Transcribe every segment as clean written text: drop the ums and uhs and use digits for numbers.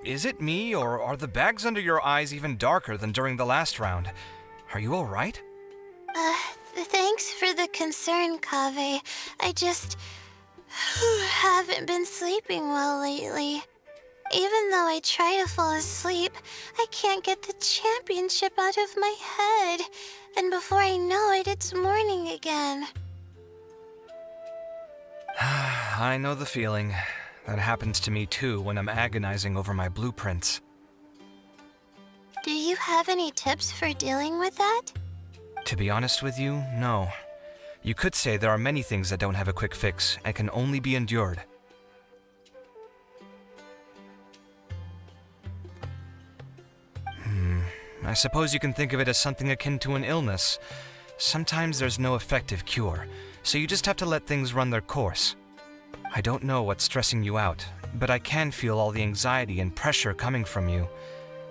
Is it me, or are the bags under your eyes even darker than during the last round? Are you alright? Thanks for the concern, Kaveh. I just haven't been sleeping well lately. Even though I try to fall asleep, I can't get the championship out of my head. And before I know it, it's morning again. I know the feeling. That happens to me too when I'm agonizing over my blueprints. Do you have any tips for dealing with that? To be honest with you, no. You could say there are many things that don't have a quick fix and can only be endured. I suppose you can think of it as something akin to an illness. Sometimes there's no effective cure, so you just have to let things run their course. I don't know what's stressing you out, but I can feel all the anxiety and pressure coming from you.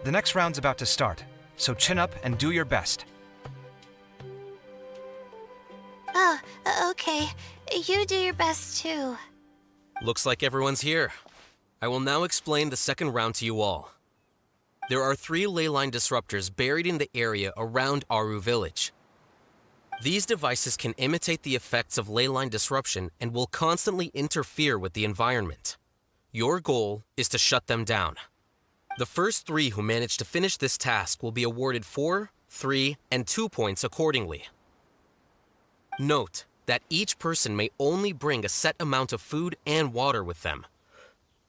The next round's about to start, so chin up and do your best. Oh, okay. You do your best too. Looks like everyone's here. I will now explain the second round to you all. There are 3 leyline disruptors buried in the area around Aru Village. These devices can imitate the effects of leyline disruption and will constantly interfere with the environment. Your goal is to shut them down. The first 3 who manage to finish this task will be awarded 4, 3, and 2 points accordingly. Note that each person may only bring a set amount of food and water with them,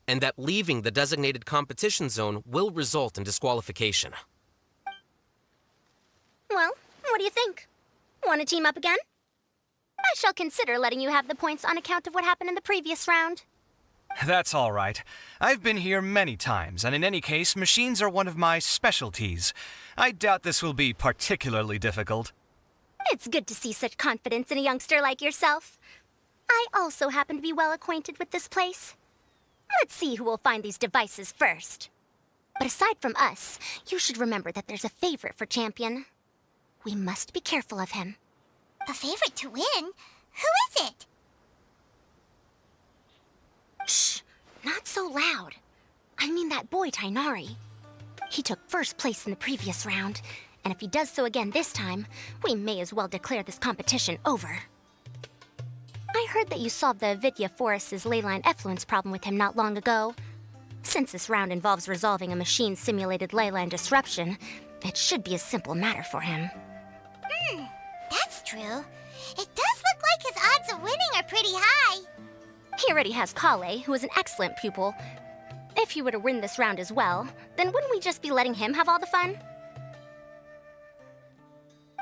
and that leaving the designated competition zone will result in disqualification. Well, what do you think? Want to team up again? I shall consider letting you have the points on account of what happened in the previous round. That's all right. I've been here many times, and in any case, machines are one of my specialties. I doubt this will be particularly difficult. It's good to see such confidence in a youngster like yourself. I also happen to be well acquainted with this place. Let's see who will find these devices first. But aside from us, you should remember that there's a favorite for Champion. We must be careful of him. A favorite to win? Who is it? Shh! Not so loud. I mean that boy, Tainari. He took first place in the previous round, and if he does so again this time, we may as well declare this competition over. I heard that you solved the Avidya Forest's leyline effluence problem with him not long ago. Since this round involves resolving a machine-simulated leyline disruption, it should be a simple matter for him. That's true. It does look like his odds of winning are pretty high. He already has Kale, who is an excellent pupil. If he were to win this round as well, then wouldn't we just be letting him have all the fun?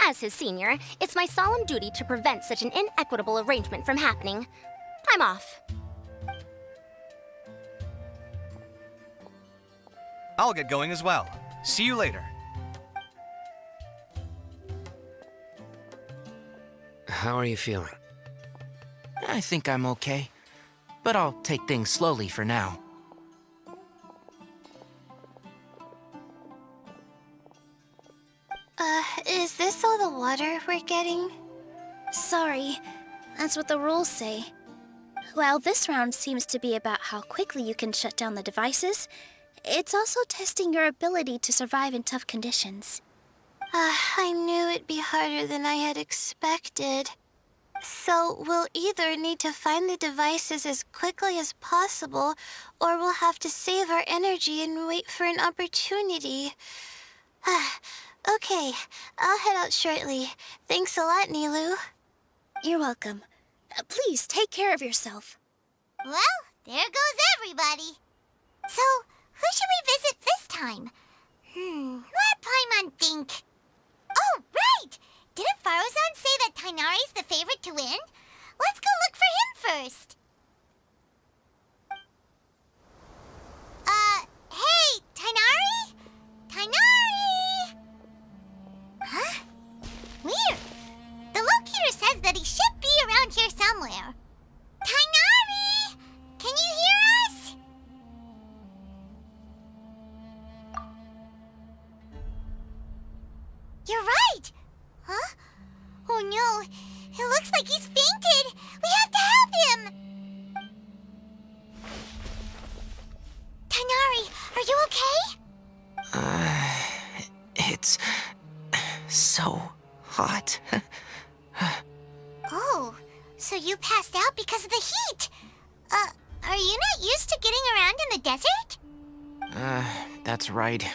As his senior, it's my solemn duty to prevent such an inequitable arrangement from happening. I'm off. I'll get going as well. See you later. How are you feeling? I think I'm okay, but I'll take things slowly for now. Is this all the water we're getting? Sorry, that's what the rules say. While this round seems to be about how quickly you can shut down the devices, it's also testing your ability to survive in tough conditions. I knew it'd be harder than I had expected. So we'll either need to find the devices as quickly as possible, or we'll have to save our energy and wait for an opportunity. Okay, I'll head out shortly. Thanks a lot, Nilu. You're welcome. Please take care of yourself. Well, there goes everybody. So, who should we visit this time? Let Paimon think. Oh, right! Didn't Faruzan say that Tainari's the favorite to win? Let's go look for him first. Hey, Tainari? Tainari! Huh? Weird. The locator says that he should be around here somewhere. Tainari! Can you hear us? You're right! Huh? Oh no, it looks like he's fainted! We have to help him! Tainari, Are you okay? It's so hot. Oh, so you passed out because of the heat. Are you not used to getting around in the desert? That's right.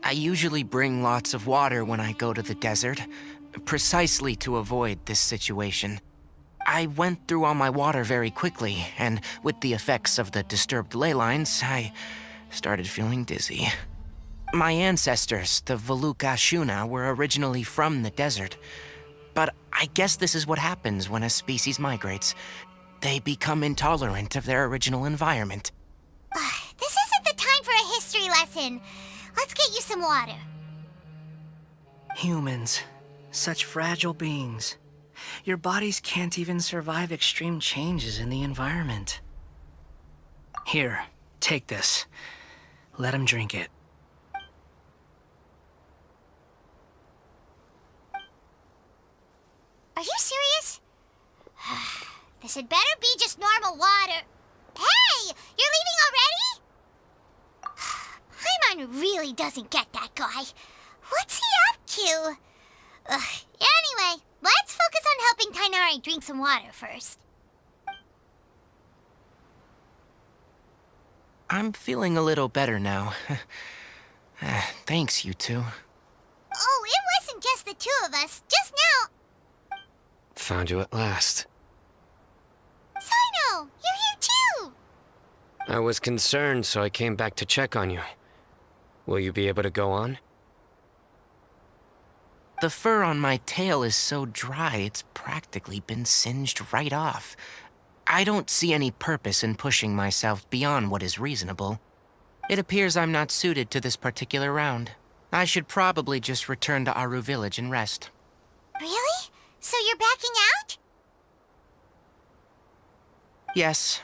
I usually bring lots of water when I go to the desert, precisely to avoid this situation. I went through all my water very quickly, and with the effects of the disturbed ley lines, I started feeling dizzy. My ancestors, the Valukashuna, were originally from the desert. But I guess this is what happens when a species migrates. They become intolerant of their original environment. This isn't the time for a history lesson. Let's get you some water. Humans. Such fragile beings. Your bodies can't even survive extreme changes in the environment. Here, take this. Let him drink it. Are you serious? This had better be just normal water. Hey! You're leaving already? Paimon really doesn't get that guy. What's he up to? Anyway, let's focus on helping Tighnari drink some water first. I'm feeling a little better now. Thanks, you two. Oh, it wasn't just the two of us. Just now. Found you at last. Sino, you're here too. I was concerned, so I came back to check on you. Will you be able to go on? The fur on my tail is so dry, it's practically been singed right off. I don't see any purpose in pushing myself beyond what is reasonable. It appears I'm not suited to this particular round. I should probably just return to Aru Village and rest. Really? So you're backing out? Yes.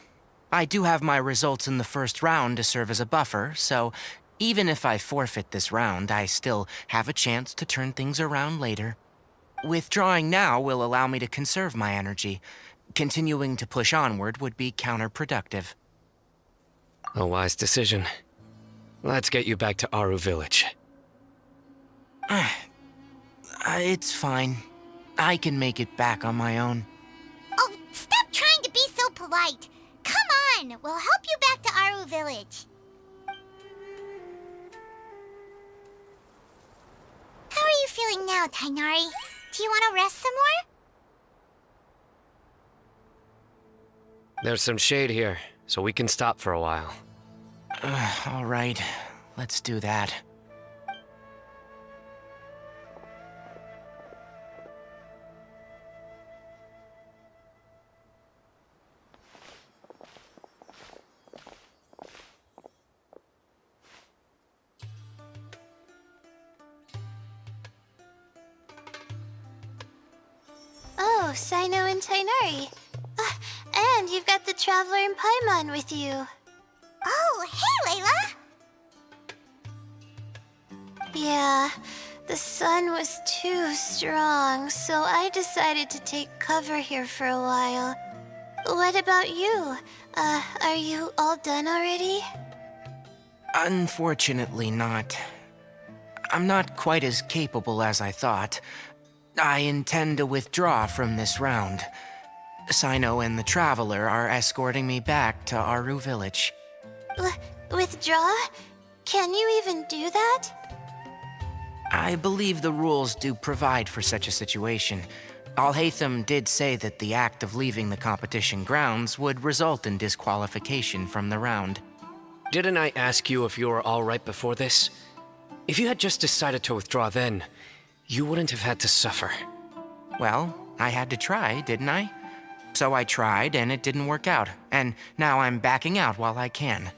I do have my results in the first round to serve as a buffer, so even if I forfeit this round, I still have a chance to turn things around later. Withdrawing now will allow me to conserve my energy. Continuing to push onward would be counterproductive. A wise decision. Let's get you back to Aru Village. It's fine. I can make it back on my own. Oh, stop trying to be so polite. Come on, we'll help you back to Aru Village. How are you feeling now, Tighnari? Do you want to rest some more? There's some shade here, so we can stop for a while. All right, let's do that. Oh, Sino and Tighnari. And you've got the Traveler and Paimon with you. Oh, hey, Layla! Yeah, the sun was too strong, so I decided to take cover here for a while. What about you? Are you all done already? Unfortunately not. I'm not quite as capable as I thought. I intend to withdraw from this round. Sino and the Traveler are escorting me back to Aru Village. Withdraw? Can you even do that? I believe the rules do provide for such a situation. Alhaitham did say that the act of leaving the competition grounds would result in disqualification from the round. Didn't I ask you if you were all right before this? If you had just decided to withdraw then, you wouldn't have had to suffer. Well, I had to try, didn't I? So I tried, and it didn't work out, and now I'm backing out while I can.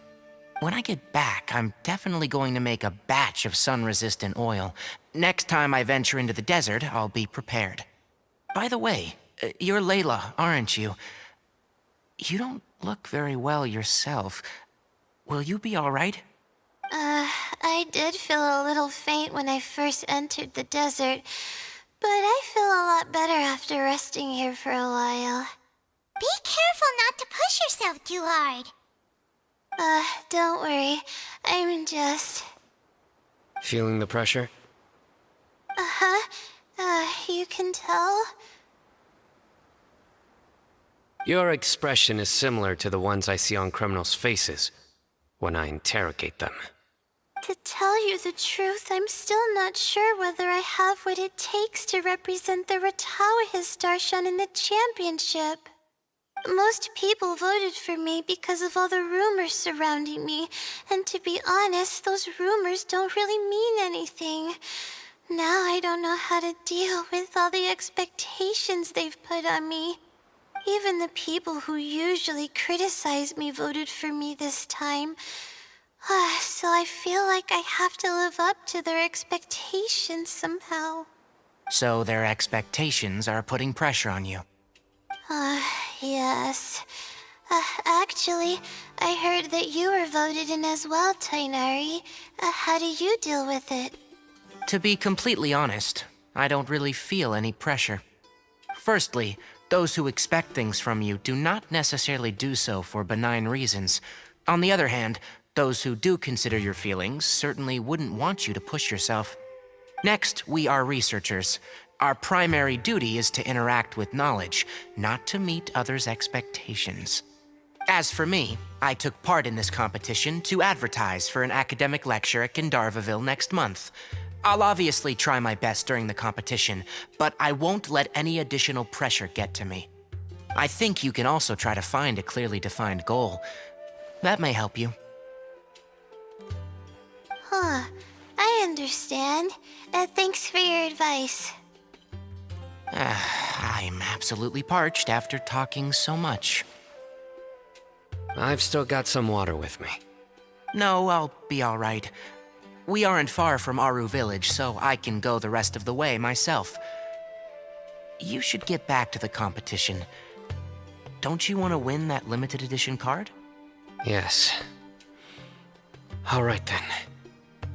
When I get back, I'm definitely going to make a batch of sun-resistant oil. Next time I venture into the desert, I'll be prepared. By the way, you're Layla, aren't you? You don't look very well yourself. Will you be all right? I did feel a little faint when I first entered the desert, but I feel a lot better after resting here for a while. Be careful not to push yourself too hard. Don't worry. I'm just... Feeling the pressure? You can tell? Your expression is similar to the ones I see on criminals' faces when I interrogate them. To tell you the truth, I'm still not sure whether I have what it takes to represent the Ratauahis Darshan in the championship. Most people voted for me because of all the rumors surrounding me, and to be honest, those rumors don't really mean anything. Now I don't know how to deal with all the expectations they've put on me. Even the people who usually criticize me voted for me this time. So I feel like I have to live up to their expectations somehow. So their expectations are putting pressure on you. Yes. Actually, I heard that you were voted in as well, Tainari. How do you deal with it? To be completely honest, I don't really feel any pressure. Firstly, those who expect things from you do not necessarily do so for benign reasons. On the other hand, those who do consider your feelings certainly wouldn't want you to push yourself. Next, we are researchers. Our primary duty is to interact with knowledge, not to meet others' expectations. As for me, I took part in this competition to advertise for an academic lecture at Gandharvaville next month. I'll obviously try my best during the competition, but I won't let any additional pressure get to me. I think you can also try to find a clearly defined goal. That may help you. I understand. Thanks for your advice. I'm absolutely parched after talking so much. I've still got some water with me. No, I'll be all right. We aren't far from Aru Village, so I can go the rest of the way myself. You should get back to the competition. Don't you want to win that limited edition card? Yes. All right then.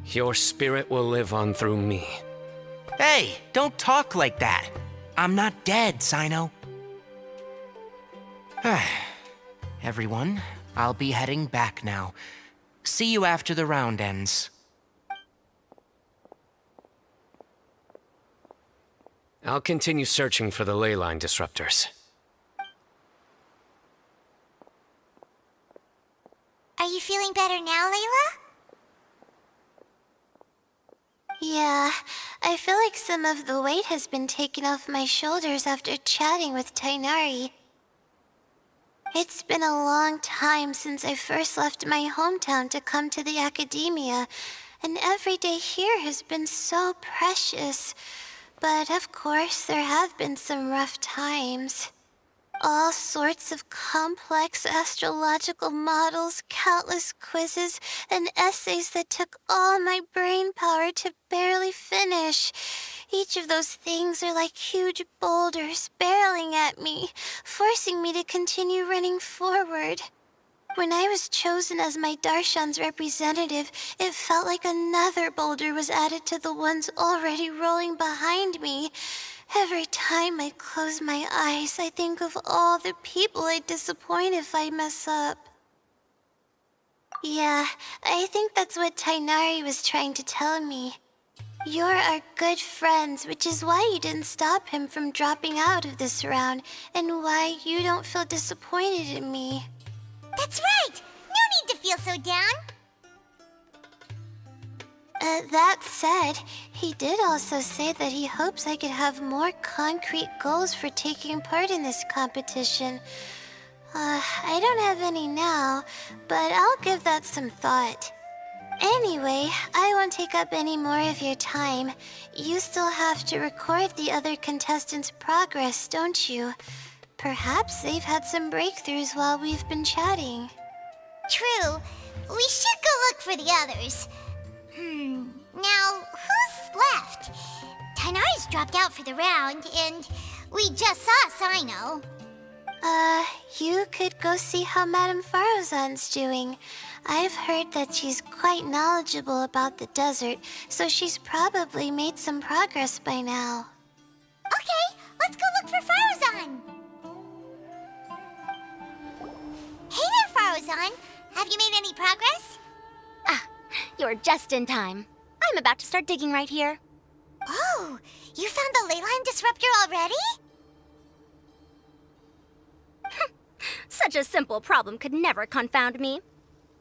Your spirit will live on through me. Hey, don't talk like that. I'm not dead, Sino. Everyone, I'll be heading back now. See you after the round ends. I'll continue searching for the ley line disruptors. Are you feeling better now, Layla? Yeah, I feel like some of the weight has been taken off my shoulders after chatting with Tainari. It's been a long time since I first left my hometown to come to the academia, and every day here has been so precious. But of course, there have been some rough times. All sorts of complex astrological models, countless quizzes, and essays that took all my brain power to barely finish. Each of those things are like huge boulders barreling at me, forcing me to continue running forward. When I was chosen as my Darshan's representative, it felt like another boulder was added to the ones already rolling behind me. Every time I close my eyes, I think of all the people I'd disappoint if I mess up. Yeah, I think that's what Tainari was trying to tell me. You're our good friends, which is why you didn't stop him from dropping out of this round, and why you don't feel disappointed in me. That's right! No need to feel so down! That said, he did also say that he hopes I could have more concrete goals for taking part in this competition. I don't have any now, but I'll give that some thought. Anyway, I won't take up any more of your time. You still have to record the other contestants' progress, don't you? Perhaps they've had some breakthroughs while we've been chatting. True. We should go look for the others. Now, who's left? Tainari's dropped out for the round, and we just saw Sino. You could go see how Madame Farozan's doing. I've heard that she's quite knowledgeable about the desert, so she's probably made some progress by now. Okay, let's go look for Farozan. Hey there, Farozan. Have you made any progress? You're just in time. I'm about to start digging right here. Oh, you found the ley line disruptor already? Such a simple problem could never confound me.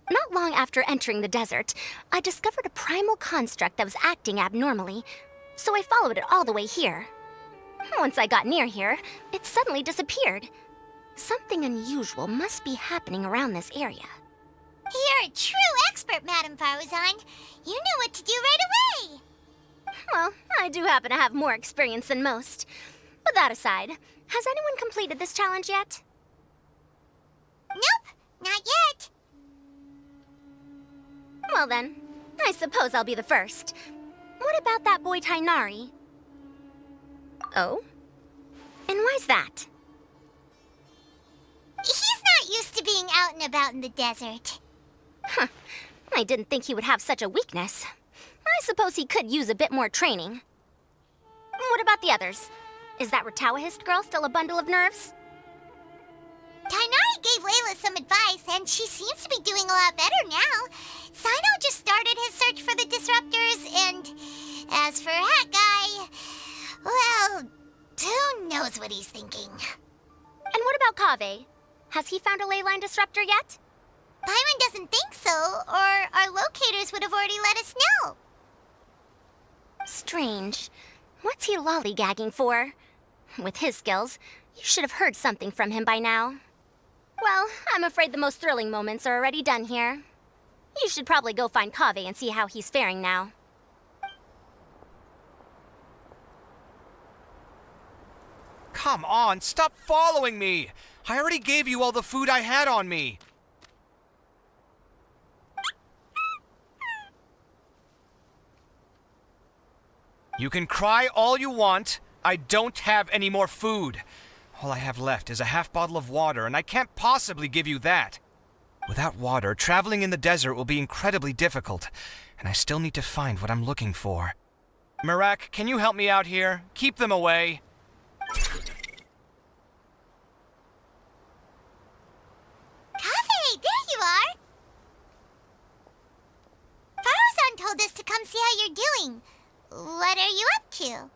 Not long after entering the desert, I discovered a primal construct that was acting abnormally, so I followed it all the way here. Once I got near here, it suddenly disappeared. Something unusual must be happening around this area. You're a true expert, Madame Faruzan. You knew what to do right away. Well, I do happen to have more experience than most. But that aside, has anyone completed this challenge yet? Nope, not yet. Well then, I suppose I'll be the first. What about that boy Tainari? Oh? And why's that? He's not used to being out and about in the desert. Huh. I didn't think he would have such a weakness. I suppose he could use a bit more training. What about the others? Is that Ratawahist girl still a bundle of nerves? Tainari gave Layla some advice, and she seems to be doing a lot better now. Sino just started his search for the disruptors, and as for that guy, well, who knows what he's thinking. And what about Kaveh? Has he found a ley line disruptor yet? Paimon doesn't think so, or our locators would have already let us know. Strange. What's he lollygagging for? With his skills, you should have heard something from him by now. Well, I'm afraid the most thrilling moments are already done here. You should probably go find Kaveh and see how he's faring now. Come on, stop following me! I already gave you all the food I had on me. You can cry all you want. I don't have any more food. All I have left is a half bottle of water, and I can't possibly give you that. Without water, traveling in the desert will be incredibly difficult, and I still need to find what I'm looking for. Merak, can you help me out here? Keep them away. Kaveh, there you are! Faruzan told us to come see how you're doing. What are you up to?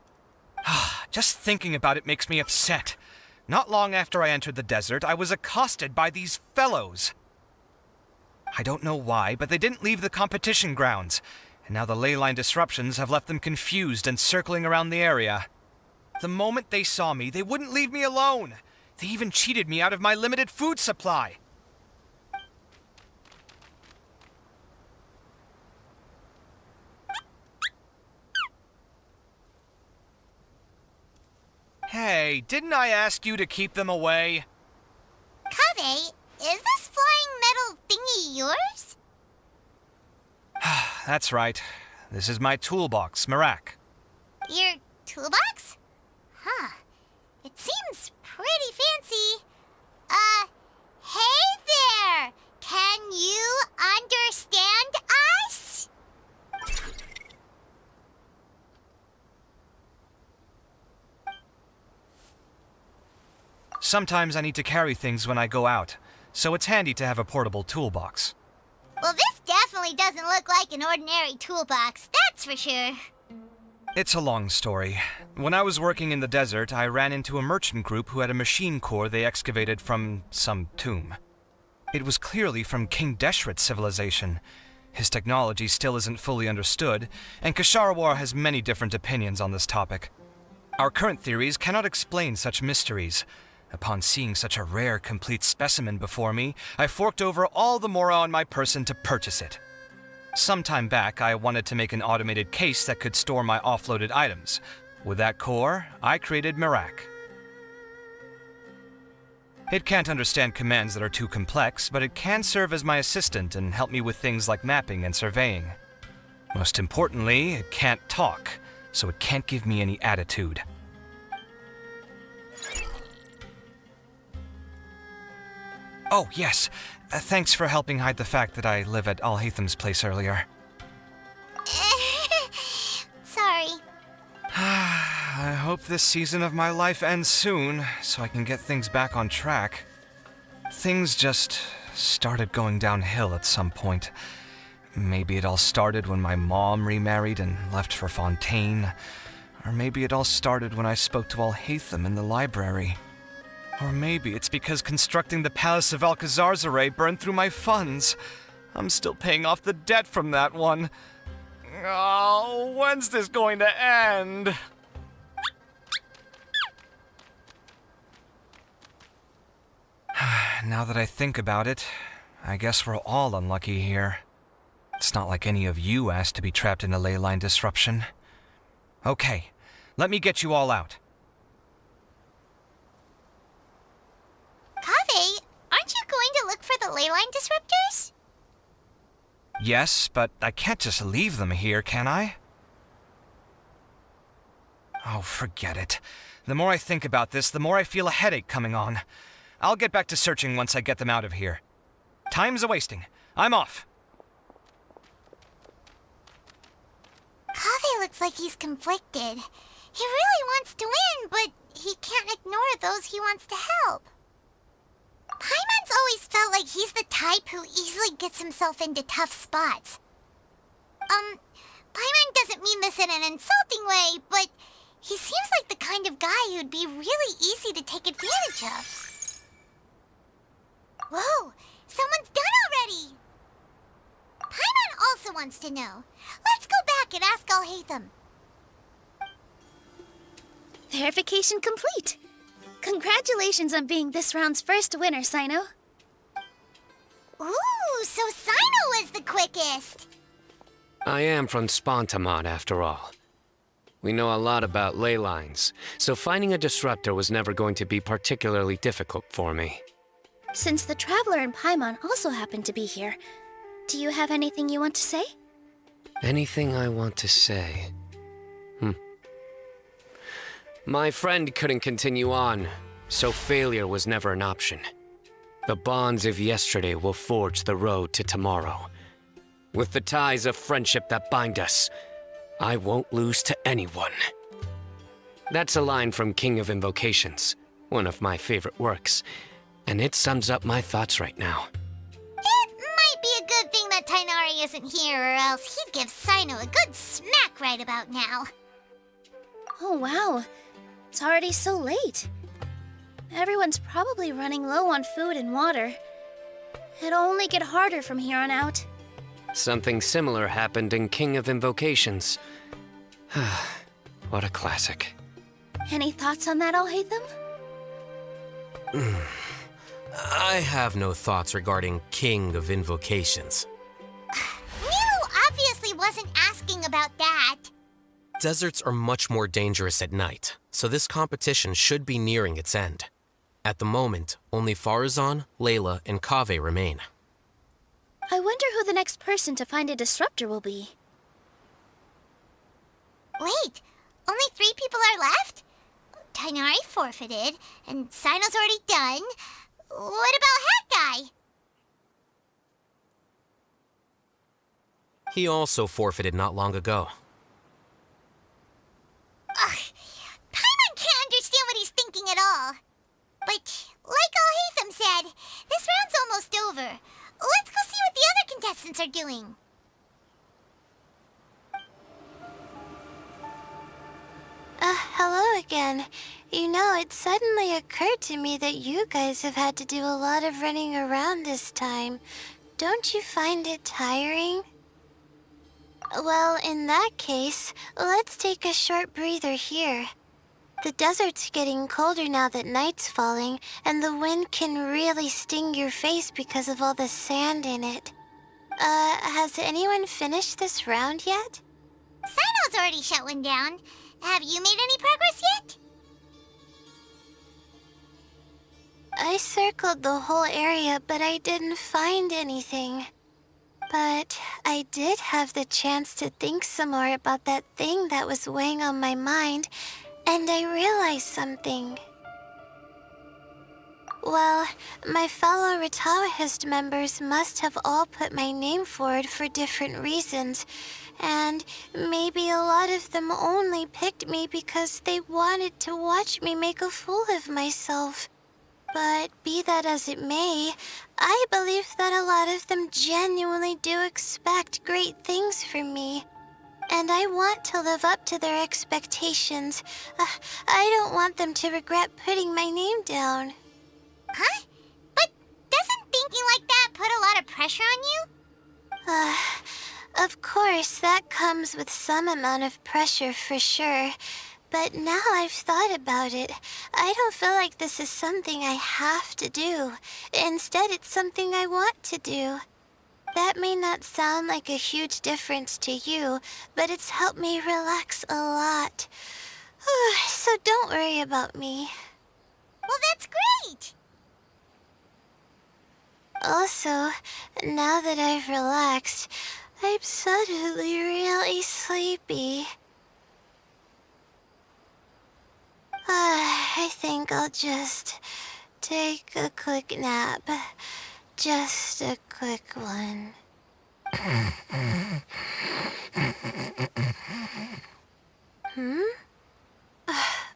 Just thinking about it makes me upset. Not long after I entered the desert, I was accosted by these fellows. I don't know why, but they didn't leave the competition grounds, and now the ley line disruptions have left them confused and circling around the area. The moment they saw me, they wouldn't leave me alone. They even cheated me out of my limited food supply. Hey, didn't I ask you to keep them away? Kaveh, is this flying metal thingy yours? That's right. This is my toolbox, Merak. Your toolbox? Huh. It seems pretty fancy. Hey there! Can you understand us? Sometimes I need to carry things when I go out, so it's handy to have a portable toolbox. Well, this definitely doesn't look like an ordinary toolbox, that's for sure. It's a long story. When I was working in the desert, I ran into a merchant group who had a machine core they excavated from some tomb. It was clearly from King Deshret's civilization. His technology still isn't fully understood, and Kasharawar has many different opinions on this topic. Our current theories cannot explain such mysteries. Upon seeing such a rare, complete specimen before me, I forked over all the mora on my person to purchase it. Some time back, I wanted to make an automated case that could store my offloaded items. With that core, I created Merak. It can't understand commands that are too complex, but it can serve as my assistant and help me with things like mapping and surveying. Most importantly, it can't talk, so it can't give me any attitude. Oh, yes. Thanks for helping hide the fact that I live at Alhatham's place earlier. Sorry. I hope this season of my life ends soon, so I can get things back on track. Things just started going downhill at some point. Maybe it all started when my mom remarried and left for Fontaine. Or maybe it all started when I spoke to Alhaitham in the library. Or maybe it's because constructing the Palace of Alcazar's burned through my funds. I'm still paying off the debt from that one. Oh, when's this going to end? Now that I think about it, I guess we're all unlucky here. It's not like any of you asked to be trapped in a ley line disruption. Okay, let me get you all out. Kaveh, aren't you going to look for the ley line disruptors? Yes, but I can't just leave them here, can I? Oh, forget it. The more I think about this, the more I feel a headache coming on. I'll get back to searching once I get them out of here. Time's a-wasting. I'm off. Kaveh looks like he's conflicted. He really wants to win, but he can't ignore those he wants to help. Paimon's always felt like he's the type who easily gets himself into tough spots. Paimon doesn't mean this in an insulting way, but he seems like the kind of guy who'd be really easy to take advantage of. Whoa, someone's done already! Paimon also wants to know. Let's go back and ask Alhaitham. Verification complete. Congratulations on being this round's first winner, Sino. Ooh, so Sino was the quickest! I am from Spontamod, after all. We know a lot about ley lines, so finding a disruptor was never going to be particularly difficult for me. Since the Traveler and Paimon also happen to be here, do you have anything you want to say? Anything I want to say? My friend couldn't continue on, so failure was never an option. The bonds of yesterday will forge the road to tomorrow. With the ties of friendship that bind us, I won't lose to anyone. That's a line from King of Invocations, one of my favorite works, and it sums up my thoughts right now. It might be a good thing that Tighnari isn't here, or else he'd give Sino a good smack right about now. Oh, wow. It's already so late. Everyone's probably running low on food and water. It'll only get harder from here on out. Something similar happened in King of Invocations. What a classic. Any thoughts on that, Alhaitham? I have no thoughts regarding King of Invocations. Milu obviously wasn't asking about that. Deserts are much more dangerous at night, so this competition should be nearing its end. At the moment, only Farazan, Layla, and Kaveh remain. I wonder who the next person to find a disruptor will be. Wait, only 3 people are left? Tighnari forfeited, and Sino's already done. What about Hat Guy? He also forfeited not long ago. Ugh, Paimon can't understand what he's thinking at all. But, like Alhaitham said, this round's almost over. Let's go see what the other contestants are doing. Hello again. You know, it suddenly occurred to me that you guys have had to do a lot of running around this time. Don't you find it tiring? Well, in that case, let's take a short breather here. The desert's getting colder now that night's falling, and the wind can really sting your face because of all the sand in it. Has anyone finished this round yet? Sino's already shut one down. Have you made any progress yet? I circled the whole area, but I didn't find anything. But I did have the chance to think some more about that thing that was weighing on my mind, and I realized something. Well, my fellow Retawahist members must have all put my name forward for different reasons, and maybe a lot of them only picked me because they wanted to watch me make a fool of myself. But be that as it may, I believe that a lot of them genuinely do expect great things from me. And I want to live up to their expectations. I don't want them to regret putting my name down. Huh? But doesn't thinking like that put a lot of pressure on you? Of course, that comes with some amount of pressure for sure. But now I've thought about it, I don't feel like this is something I have to do. Instead, it's something I want to do. That may not sound like a huge difference to you, but it's helped me relax a lot. So don't worry about me. Well, that's great! Also, now that I've relaxed, I'm suddenly really sleepy. I think I'll just take a quick nap. Just a quick one.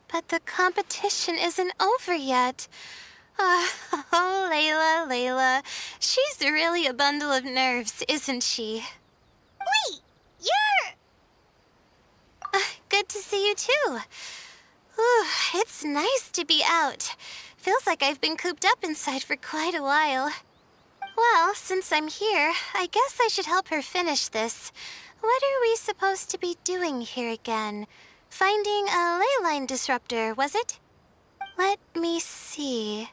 But the competition isn't over yet. Oh, Layla. She's really a bundle of nerves, isn't she? Wait, you're... Good to see you too. Ooh, it's nice to be out. Feels like I've been cooped up inside for quite a while. Well, since I'm here, I guess I should help her finish this. What are we supposed to be doing here again? Finding a ley line disruptor, was it? Let me see.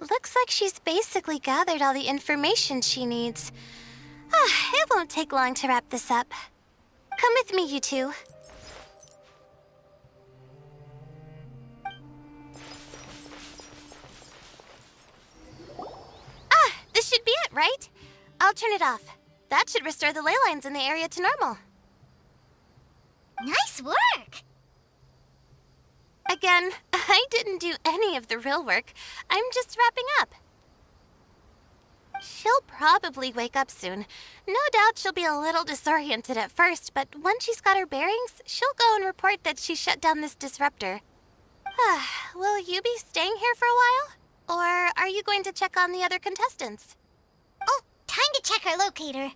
Looks like she's basically gathered all the information she needs. It won't take long to wrap this up. Come with me, you two. This should be it, right? I'll turn it off. That should restore the ley lines in the area to normal. Nice work! Again, I didn't do any of the real work. I'm just wrapping up. She'll probably wake up soon. No doubt she'll be a little disoriented at first, but once she's got her bearings, she'll go and report that she shut down this disruptor. Will you be staying here for a while? Or are you going to check on the other contestants? Oh, time to check our locator.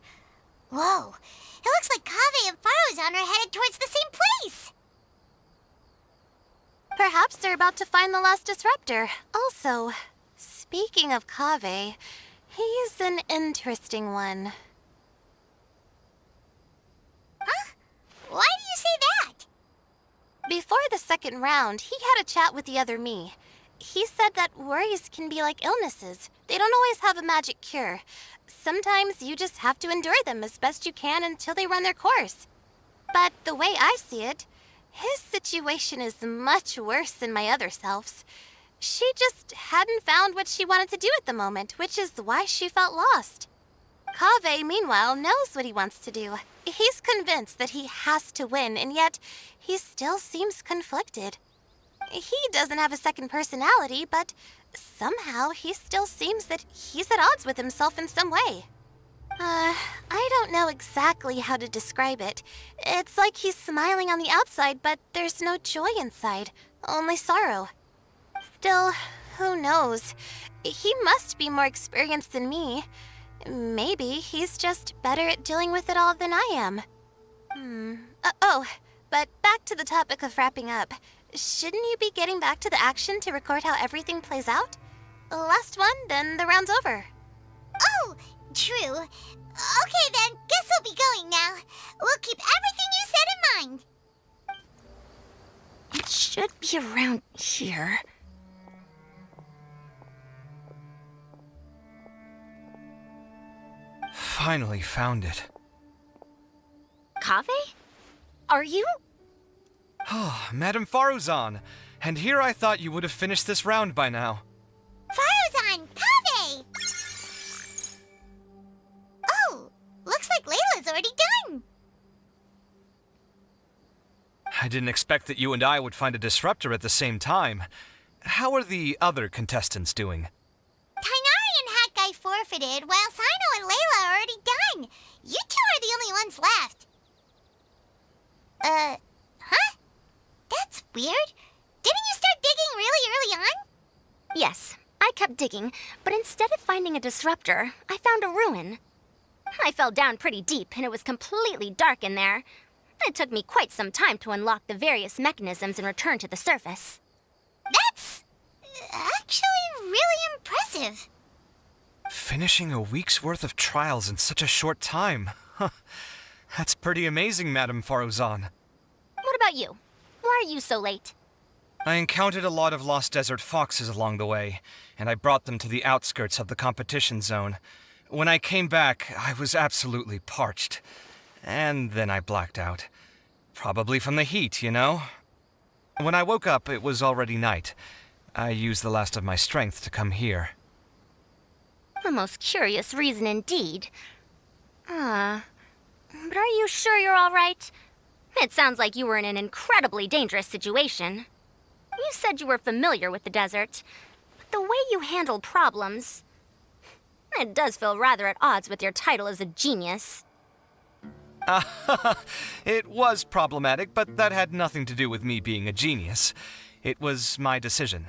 Whoa, it looks like Kaveh and Farozan are headed towards the same place. Perhaps they're about to find the last disruptor. Also, speaking of Kaveh, he's an interesting one. Huh? Why do you say that? Before the second round, he had a chat with the other me. He said that worries can be like illnesses. They don't always have a magic cure. Sometimes you just have to endure them as best you can until they run their course. But the way I see it, his situation is much worse than my other self's. She just hadn't found what she wanted to do at the moment, which is why she felt lost. Kaveh, meanwhile, knows what he wants to do. He's convinced that he has to win, and yet he still seems conflicted. He doesn't have a second personality, but somehow he still seems that he's at odds with himself in some way. I don't know exactly how to describe it. It's like he's smiling on the outside, but there's no joy inside, only sorrow. Still, who knows? He must be more experienced than me. Maybe he's just better at dealing with it all than I am. But back to the topic of wrapping up. Shouldn't you be getting back to the action to record how everything plays out? Last one, then the round's over. Oh, true. Okay then, guess we'll be going now. We'll keep everything you said in mind. It should be around here. Finally found it. Kaveh? Are you? Oh, Madame Faruzan. And here I thought you would have finished this round by now. Farozan, Kaveh! Oh, looks like Layla's already done. I didn't expect that you and I would find a disruptor at the same time. How are the other contestants doing? Tainari and Hat Guy forfeited, while Sino and Layla are already done. You two are the only ones left. Huh? That's weird. Didn't you start digging really early on? Yes, I I kept digging, but instead of finding a disruptor, I found a ruin. I fell down pretty deep, and it was completely dark in there. It took me quite some time to unlock the various mechanisms and return to the surface. That's actually really impressive. Finishing a week's worth of trials in such a short time. Huh. That's pretty amazing, Madame Faruzan. What about you? Why are you so late? I encountered a lot of lost desert foxes along the way, and I brought them to the outskirts of the competition zone. When I came back, I was absolutely parched. And then I blacked out. Probably from the heat, you know? When I woke up, it was already night. I used the last of my strength to come here. A most curious reason indeed. But are you sure you're all right? It sounds like you were in an incredibly dangerous situation. You said you were familiar with the desert, but the way you handled problems... It does feel rather at odds with your title as a genius. It was problematic, but that had nothing to do with me being a genius. It was my decision.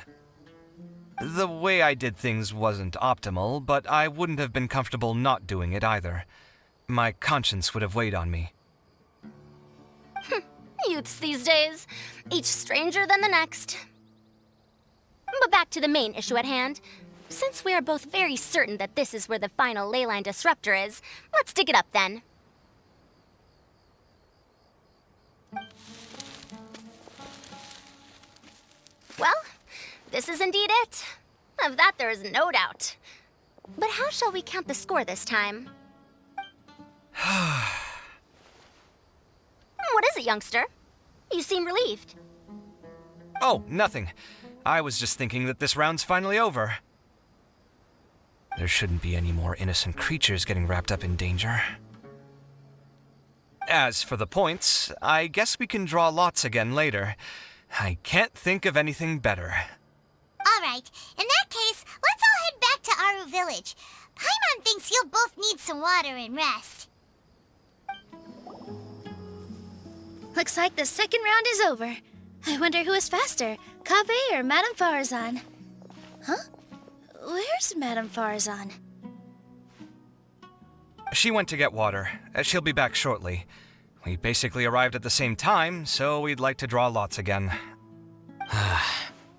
The way I did things wasn't optimal, but I wouldn't have been comfortable not doing it either. My conscience would have weighed on me. Youths these days, each stranger than the next. But back to the main issue at hand. Since we are both very certain that this is where the final leyline disruptor is, let's dig it up then. Well, this is indeed it. Of that there is no doubt. But how shall we count the score this time? What is it, youngster? You seem relieved. Oh, nothing. I was just thinking that this round's finally over. There shouldn't be any more innocent creatures getting wrapped up in danger. As for the points, I guess we can draw lots again later. I can't think of anything better. Alright, in that case, let's all head back to Aru Village. Paimon thinks you'll both need some water and rest. Looks like the second round is over. I wonder who is faster, Kaveh or Madame Farazan? Huh? Where's Madame Farazan? She went to get water. She'll be back shortly. We basically arrived at the same time, so we'd like to draw lots again.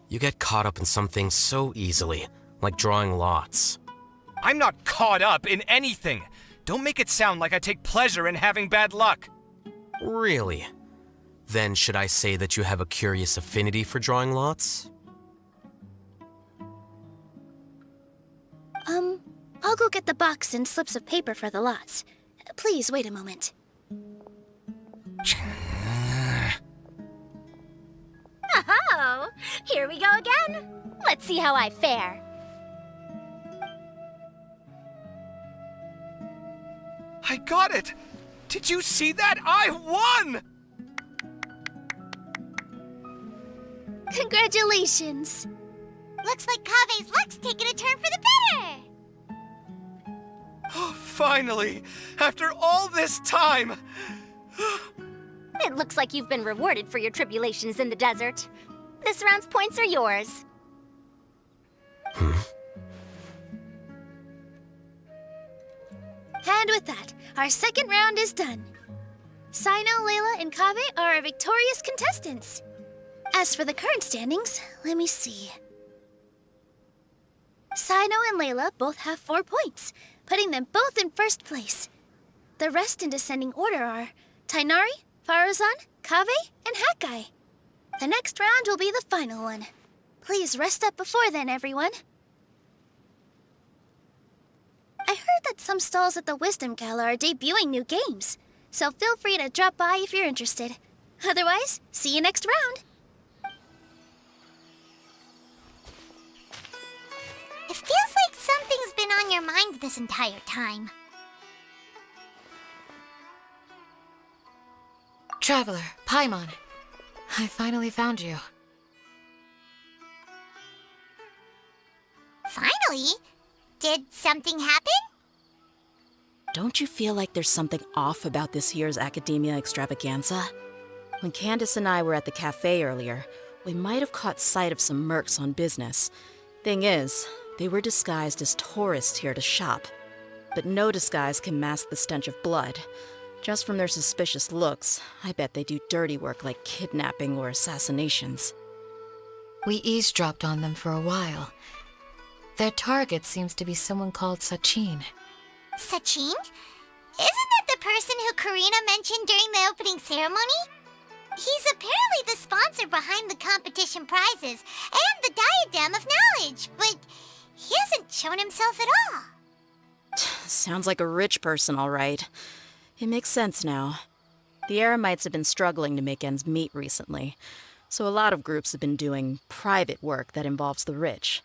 You get caught up in some things so easily, like drawing lots. I'm not caught up in anything! Don't make it sound like I take pleasure in having bad luck! Really? Then should I say that you have a curious affinity for drawing lots? I'll go get the box and slips of paper for the lots. Please wait a moment. Oh, here we go again. Let's see how I fare. I got it! Did you see that? I won! Congratulations! Looks like Kaveh's luck's taking a turn for the better. Oh, finally! After all this time! It looks like you've been rewarded for your tribulations in the desert. This round's points are yours. And with that, our second round is done. Sino, Layla, and Kaveh are our victorious contestants. As for the current standings, let me see. Sino and Layla both have 4 points, putting them both in first place. The rest in descending order are Tainari, Faruzan, Kaveh, and Hakai. The next round will be the final one. Please rest up before then, everyone. I heard that some stalls at the Wisdom Gala are debuting new games, so feel free to drop by if you're interested. Otherwise, see you next round. It feels like something's been on your mind this entire time. Traveler, Paimon. I finally found you. Finally? Did something happen? Don't you feel like there's something off about this year's Academia Extravaganza? When Candace and I were at the cafe earlier, we might have caught sight of some mercs on business. Thing is, They were disguised as tourists here to shop. But no disguise can mask the stench of blood. Just from their suspicious looks, I bet they do dirty work like kidnapping or assassinations. We eavesdropped on them for a while. Their target seems to be someone called Sachin. Sachin? Isn't that the person who Karina mentioned during the opening ceremony? He's apparently the sponsor behind the competition prizes and the Diadem of Knowledge, but he hasn't shown himself at all. Sounds like a rich person, all right. It makes sense now. The Eremites have been struggling to make ends meet recently, so a lot of groups have been doing private work that involves the rich.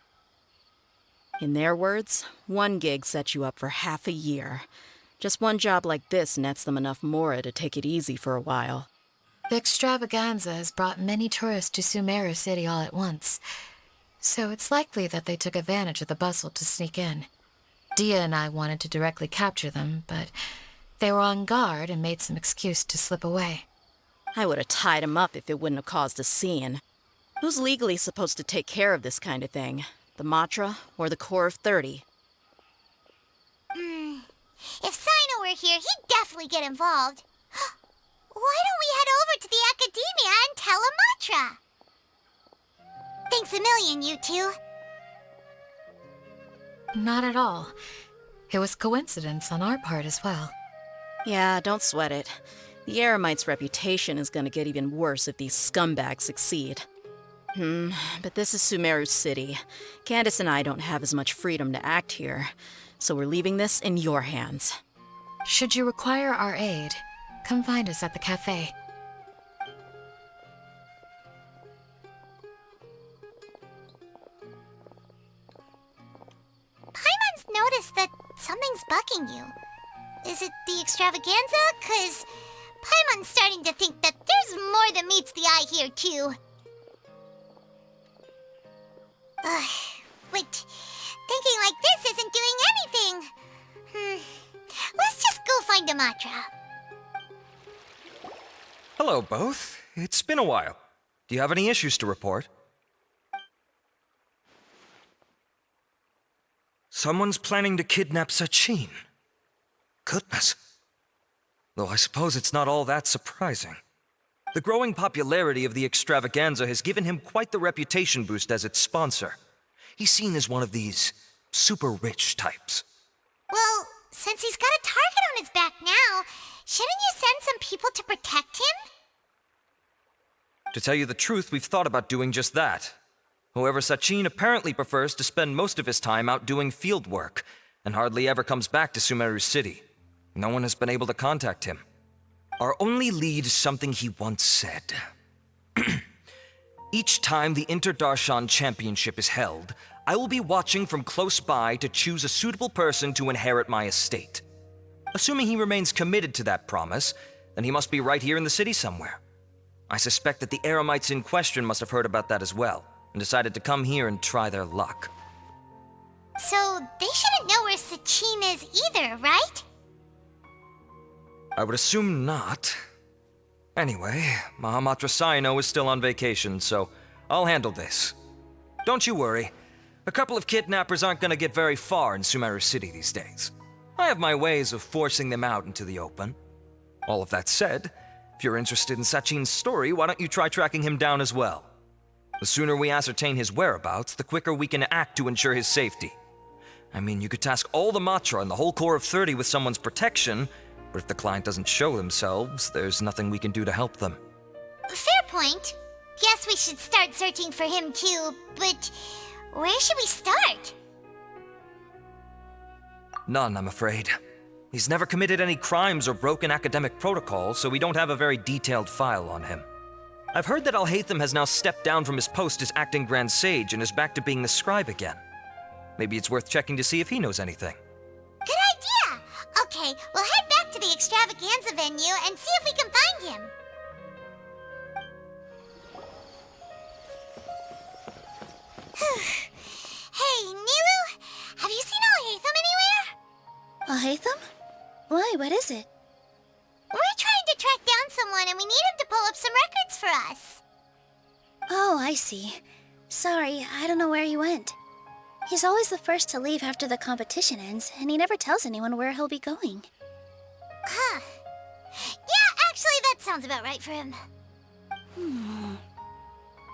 In their words, one gig sets you up for half a year. Just one job like this nets them enough mora to take it easy for a while. The extravaganza has brought many tourists to Sumeru City all at once, so it's likely that they took advantage of the bustle to sneak in. Dia and I wanted to directly capture them, but they were on guard and made some excuse to slip away. I would have tied him up if it wouldn't have caused a scene. Who's legally supposed to take care of this kind of thing? The Matra or the Core of 30? If Sino were here, he'd definitely get involved. Why don't we head over to the Academia and tell Amatra? Thanks a million, you two. Not at all. It was coincidence on our part as well. Yeah, don't sweat it. The Eremites' reputation is gonna get even worse if these scumbags succeed. But this is Sumeru City. Candace and I don't have as much freedom to act here, so we're leaving this in your hands. Should you require our aid, come find us at the cafe. Paimon's noticed that something's bugging you. Is it the extravaganza? 'Cause Paimon's starting to think that there's more than meets the eye here, too. But thinking like this isn't doing anything. Let's just go find Amatra. Hello, both. It's been a while. Do you have any issues to report? Someone's planning to kidnap Sachin. Goodness. Though I suppose it's not all that surprising. The growing popularity of the extravaganza has given him quite the reputation boost as its sponsor. He's seen as one of these super rich types. Well, since he's got a target on his back now, shouldn't you send some people to protect him? To tell you the truth, we've thought about doing just that. However, Sachin apparently prefers to spend most of his time out doing field work, and hardly ever comes back to Sumeru City. No one has been able to contact him. Our only lead is something he once said. Each time the Inter-Darshan Championship is held, I will be watching from close by to choose a suitable person to inherit my estate. Assuming he remains committed to that promise, then he must be right here in the city somewhere. I suspect that the Eremites in question must have heard about that as well, and decided to come here and try their luck. So they shouldn't know where Sachin is either, right? I would assume not. Anyway, Mahamatra Saino is still on vacation, so I'll handle this. Don't you worry. A couple of kidnappers aren't gonna get very far in Sumeru City these days. I have my ways of forcing them out into the open. All of that said, if you're interested in Sachin's story, why don't you try tracking him down as well? The sooner we ascertain his whereabouts, the quicker we can act to ensure his safety. I mean, you could task all the Matra and the whole Core of 30 with someone's protection, but if the client doesn't show themselves, there's nothing we can do to help them. Fair point. Guess we should start searching for him too, but where should we start? None, I'm afraid. He's never committed any crimes or broken academic protocol, so we don't have a very detailed file on him. I've heard that Alhaitham has now stepped down from his post as acting Grand Sage and is back to being the scribe again. Maybe it's worth checking to see if he knows anything. Good idea! Okay, we'll head back to the extravaganza venue and see if we can find him. Hey, Nilu, have you seen Alhaitham anywhere? Alhaitham? Why, what is it? We're trying to track down someone and we need him to pull up some records for us. Oh, I see. Sorry, I don't know where he went. He's always the first to leave after the competition ends, and he never tells anyone where he'll be going. Huh. Yeah, actually, that sounds about right for him.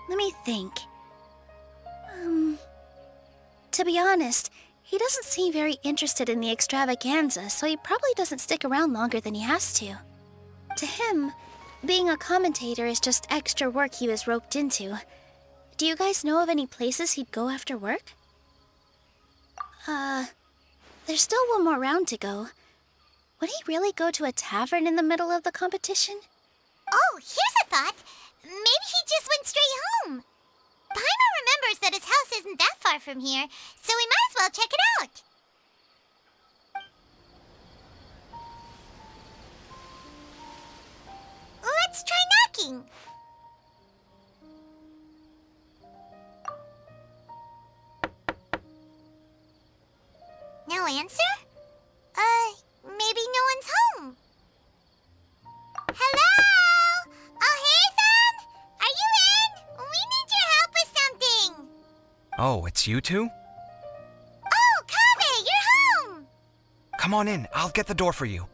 Let me think. To be honest, he doesn't seem very interested in the extravaganza, so he probably doesn't stick around longer than he has to. To him, being a commentator is just extra work he was roped into. Do you guys know of any places he'd go after work? There's still one more round to go. Would he really go to a tavern in the middle of the competition? Oh, here's a thought. Maybe he just went straight home. Paimon remembers that his house isn't that far from here, so we might as well check it out. Let's try knocking. No answer? Maybe no one's home. Hello? Alhaitham? Are you in? We need your help with something. Oh, it's you two? Oh, Kaveh, you're home. Come on in, I'll get the door for you.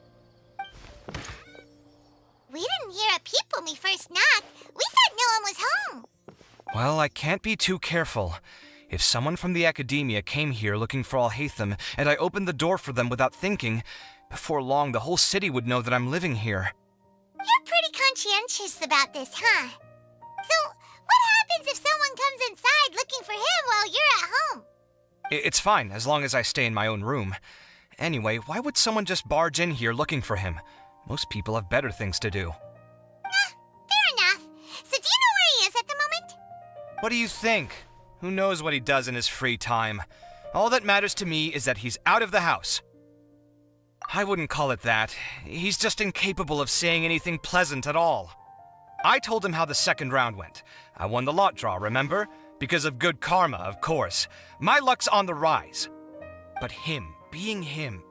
We didn't hear a peep when we first knocked. We thought no one was home. Well, I can't be too careful. If someone from the academia came here looking for Alhaitham, and I opened the door for them without thinking, before long the whole city would know that I'm living here. You're pretty conscientious about this, huh? So, what happens if someone comes inside looking for him while you're at home? It's fine, as long as I stay in my own room. Anyway, why would someone just barge in here looking for him? Most people have better things to do. Fair enough. So do you know where he is at the moment? What do you think? Who knows what he does in his free time? All that matters to me is that he's out of the house. I wouldn't call it that. He's just incapable of saying anything pleasant at all. I told him how the second round went. I won the lot draw, remember? Because of good karma, of course. My luck's on the rise. But him, being him...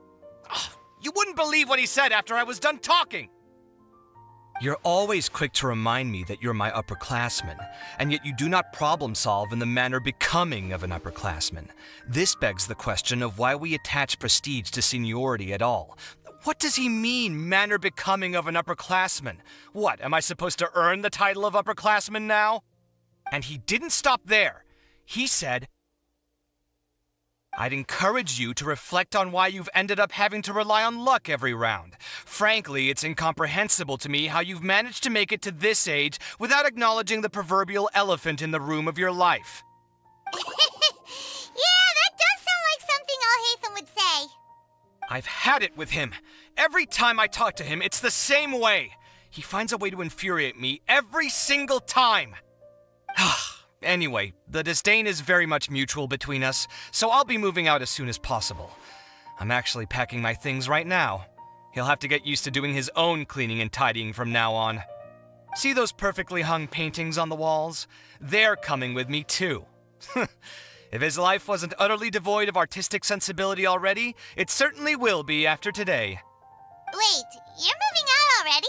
you wouldn't believe what he said after I was done talking! You're always quick to remind me that you're my upperclassman, and yet you do not problem solve in the manner becoming of an upperclassman. This begs the question of why we attach prestige to seniority at all. What does he mean, manner becoming of an upperclassman? What, am I supposed to earn the title of upperclassman now? And he didn't stop there. He said, I'd encourage you to reflect on why you've ended up having to rely on luck every round. Frankly, it's incomprehensible to me how you've managed to make it to this age without acknowledging the proverbial elephant in the room of your life. Yeah, that does sound like something Alhaitham would say. I've had it with him. Every time I talk to him, it's the same way. He finds a way to infuriate me every single time. Anyway, the disdain is very much mutual between us, so I'll be moving out as soon as possible. I'm actually packing my things right now. He'll have to get used to doing his own cleaning and tidying from now on. See those perfectly hung paintings on the walls? They're coming with me too. If his life wasn't utterly devoid of artistic sensibility already, it certainly will be after today. Wait, you're moving out already?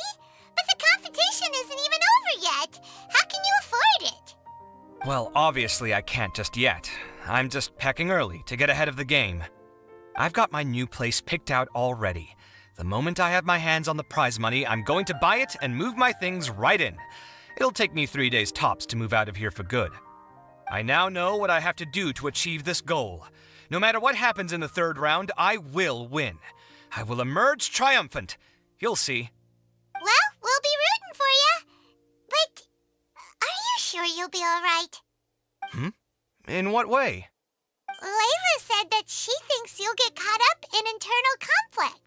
But the competition isn't even over yet. How can you afford it? Well, obviously I can't just yet. I'm just packing early to get ahead of the game. I've got my new place picked out already. The moment I have my hands on the prize money, I'm going to buy it and move my things right in. It'll take me 3 days tops to move out of here for good. I now know what I have to do to achieve this goal. No matter what happens in the third round, I will win. I will emerge triumphant. You'll see. Well, we'll be rooting for you. But are you sure you'll be all right? In what way? Layla said that she thinks you'll get caught up in internal conflict.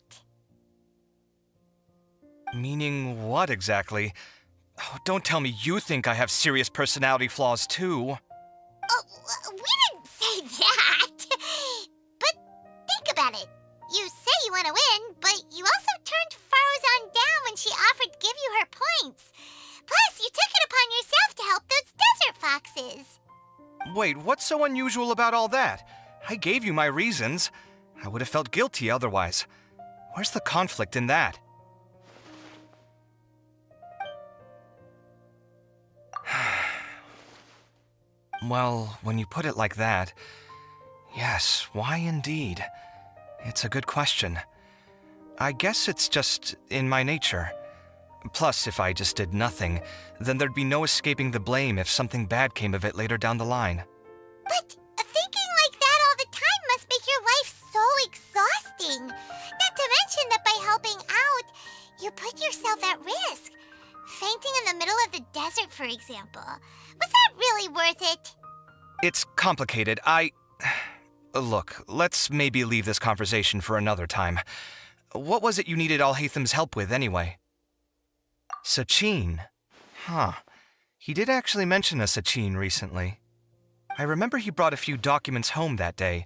Meaning what exactly? Oh, don't tell me you think I have serious personality flaws too. Oh, we didn't say that. But think about it. You say you want to win, but you also turned Faruzan down when she offered to give you her points. Plus, you took it upon yourself to help those desert foxes. Wait, what's so unusual about all that? I gave you my reasons. I would have felt guilty otherwise. Where's the conflict in that? Well, when you put it like that, Yes, why indeed? It's a good question. I guess it's just in my nature. Plus, if I just did nothing, then there'd be no escaping the blame if something bad came of it later down the line. But thinking like that all the time must make your life so exhausting. Not to mention that by helping out, you put yourself at risk. Fainting in the middle of the desert, for example. Was that really worth it? It's complicated. Look, let's maybe leave this conversation for another time. What was it you needed Alhaitham's help with, anyway? Sachin? Huh. He did actually mention a Sachin recently. I remember he brought a few documents home that day.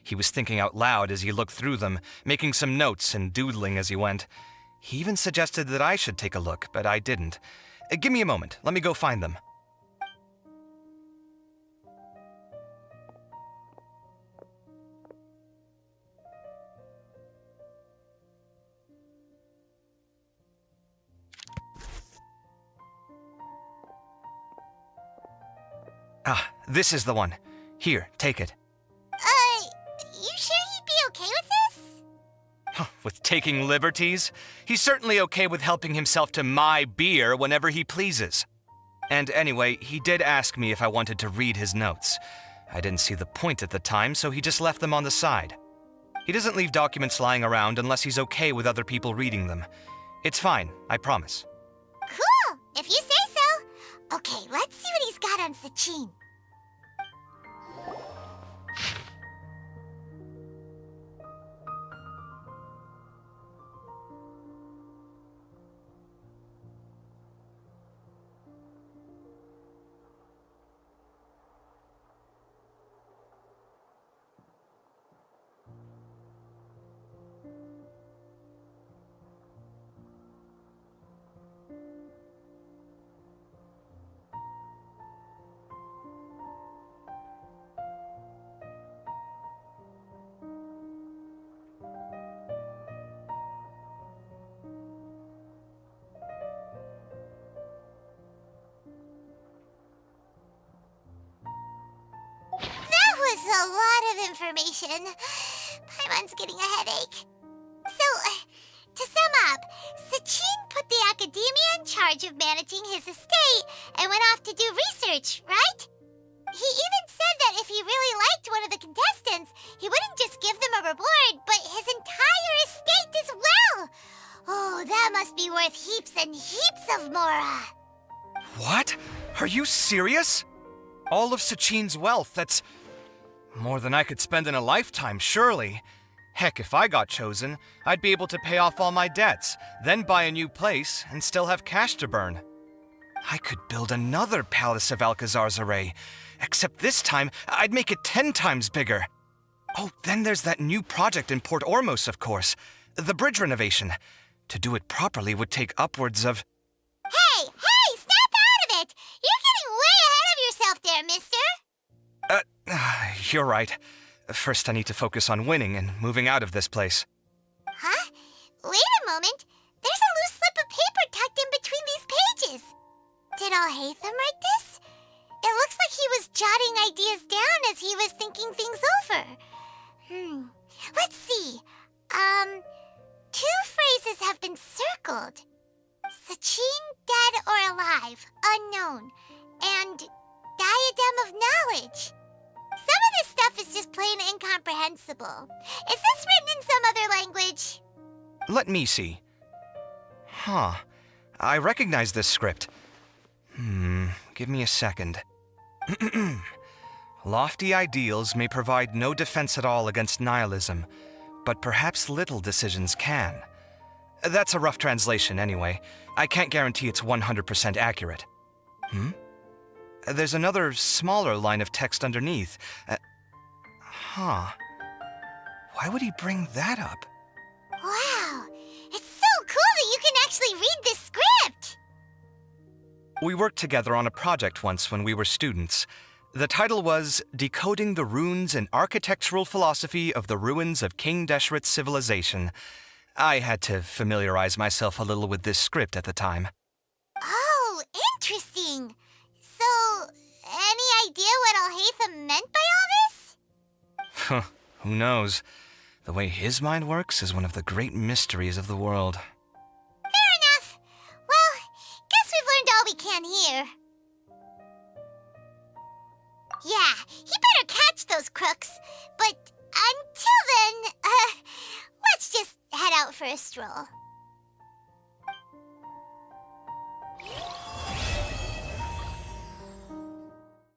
He was thinking out loud as he looked through them, making some notes and doodling as he went. He even suggested that I should take a look, but I didn't. Give me a moment. Let me go find them. Ah, this is the one. Here, take it. You sure he'd be okay with this? With taking liberties? He's certainly okay with helping himself to my beer whenever he pleases. And anyway, he did ask me if I wanted to read his notes. I didn't see the point at the time, so he just left them on the side. He doesn't leave documents lying around unless he's okay with other people reading them. It's fine, I promise. Cool, if you say so. Okay, let's see what he's got on Sachin. A lot of information. Paimon's getting a headache. So, to sum up, Sachin put the academia in charge of managing his estate and went off to do research, right? He even said that if he really liked one of the contestants, he wouldn't just give them a reward, but his entire estate as well. Oh, that must be worth heaps and heaps of mora. What? Are you serious? All of Sachin's wealth, that's more than I could spend in a lifetime, surely. Heck, if I got chosen, I'd be able to pay off all my debts, then buy a new place, and still have cash to burn. I could build another Palace of Alcazar's Array, except this time, I'd make it 10 times bigger. Oh, then there's that new project in Port Ormos, of course. The bridge renovation. To do it properly would take upwards of... Hey, snap out of it! You're getting way ahead of yourself there, mister! You're right. First, I need to focus on winning and moving out of this place. Huh? Wait a moment. There's a loose slip of paper tucked in between these pages. Did Alhaitham write this? It looks like he was jotting ideas down as he was thinking things over. Let's see. Two phrases have been circled. Sachin, dead or alive, unknown. And diadem of knowledge. Some of this stuff is just plain incomprehensible. Is this written in some other language? Let me see. Huh. I recognize this script. Give me a second. Lofty ideals may provide no defense at all against nihilism, but perhaps little decisions can. That's a rough translation anyway. I can't guarantee it's 100% accurate. There's another smaller line of text underneath. Why would he bring that up? Wow, it's so cool that you can actually read this script! We worked together on a project once when we were students. The title was Decoding the Runes and Architectural Philosophy of the Ruins of King Deshret's Civilization. I had to familiarize myself a little with this script at the time. Oh, interesting. So, any idea what Alhaitham meant by all this? Huh, who knows? The way his mind works is one of the great mysteries of the world. Fair enough. Well, guess we've learned all we can here. Yeah, he better catch those crooks. But until then, let's just head out for a stroll.